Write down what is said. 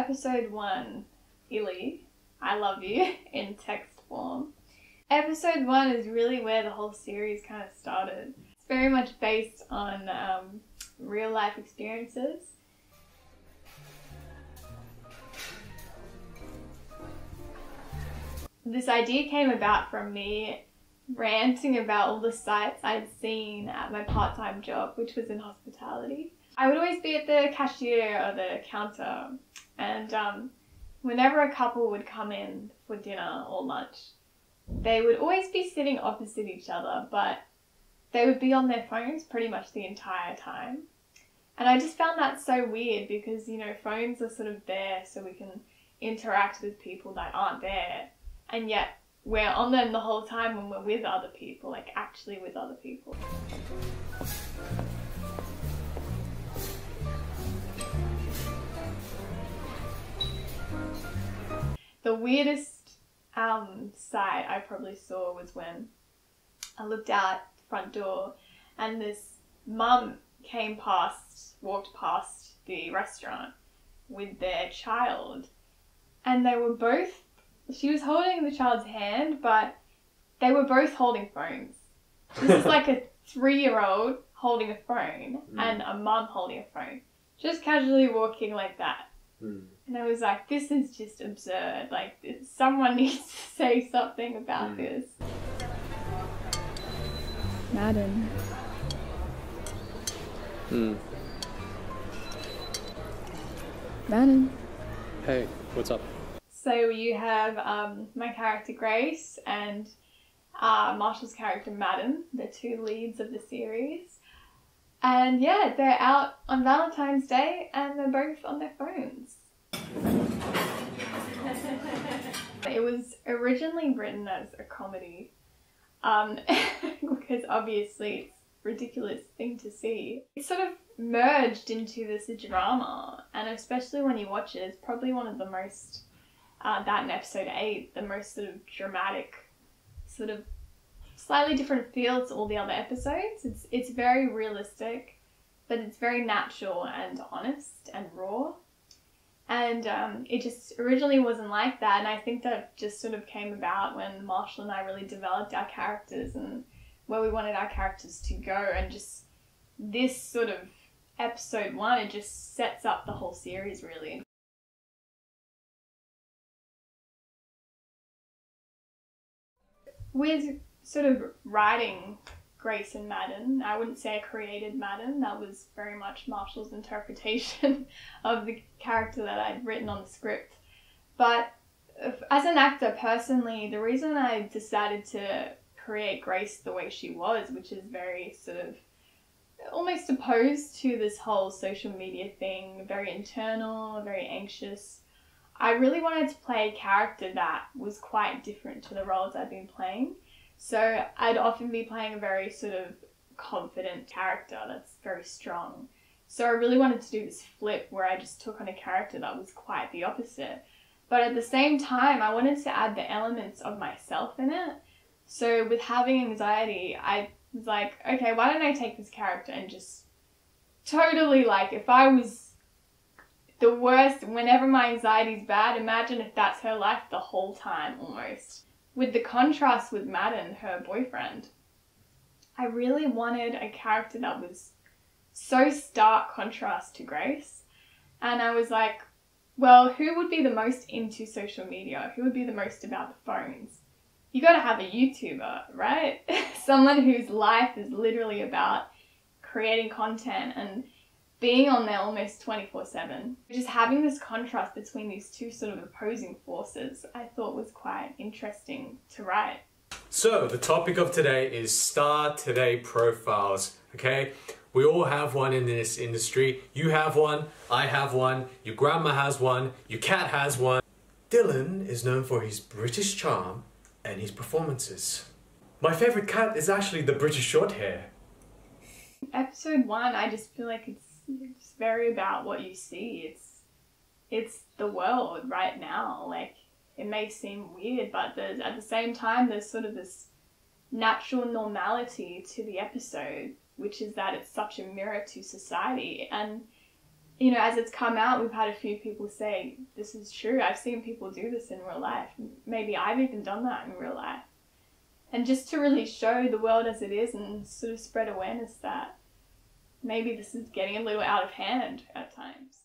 episode 1, ILY, I love you, in text form. Episode 1 is really where the whole series kind of started. It's very much based on real life experiences. This idea came about from me ranting about all the sights I'd seen at my part-time job, which was in hospitality. I would always be at the cashier or the counter, and whenever a couple would come in for dinner or lunch, they would always be sitting opposite each other, but they would be on their phones pretty much the entire time. And I just found that so weird because, you know, phones are sort of there so we can interact with people that aren't there, and yet we're on them the whole time when we're with other people, like actually with other people. The weirdest sight I probably saw was when I looked out the front door and this mum walked past the restaurant with their child, and she was holding the child's hand, but they were both holding phones. This is like a 3-year-old holding a phone and a mum holding a phone, just casually walking like that. And I was like, this is just absurd. Like, someone needs to say something about this. Madden. Madden. Hey, what's up? So you have my character Grace and Marshall's character Madden, the 2 leads of the series. And yeah, they're out on Valentine's Day and they're both on their phones. It was originally written as a comedy, because obviously it's a ridiculous thing to see. It sort of merged into this drama, and especially when you watch it, it's probably one of the most, that in episode 8, the most sort of dramatic, sort of slightly different feel to all the other episodes. It's very realistic, but it's very natural and honest and raw. And it just originally wasn't like that, and I think that just sort of came about when Marshall and I really developed our characters and where we wanted our characters to go, and just this sort of episode 1, it just sets up the whole series really. With sort of writing Grace and Madden, I wouldn't say I created Madden, that was very much Marshall's interpretation of the character that I'd written on the script. But as an actor personally, the reason I decided to create Grace the way she was, which is very sort of almost opposed to this whole social media thing, very internal, very anxious, I really wanted to play a character that was quite different to the roles I'd been playing. So I'd often be playing a very sort of confident character that's very strong. So I really wanted to do this flip where I just took on a character that was quite the opposite. But at the same time, I wanted to add the elements of myself in it. So with having anxiety, I was like, okay, why don't I take this character and just totally, like, if I was the worst, whenever my anxiety's bad, imagine if that's her life the whole time almost. With the contrast with Madden, her boyfriend, I really wanted a character that was so stark contrast to Grace. And I was like, well, who would be the most into social media? Who would be the most about the phones? You gotta have a YouTuber, right? Someone whose life is literally about creating content and being on there almost 24/7. Just having this contrast between these two sort of opposing forces, I thought was quite interesting to write. So, the topic of today is Star Today profiles, okay? We all have one in this industry. You have one, I have one, your grandma has one, your cat has one. Dylan is known for his British charm and his performances. My favourite cat is actually the British Shorthair. Episode 1, I just feel like it's very about what you see. It's the world right now. Like, it may seem weird, but at the same time, there's sort of this natural normality to the episode, which is that it's such a mirror to society. And you know, as it's come out, we've had a few people say, this is true, I've seen people do this in real life. Maybe I've even done that in real life. And just to really show the world as it is and sort of spread awareness that maybe this is getting a little out of hand at times.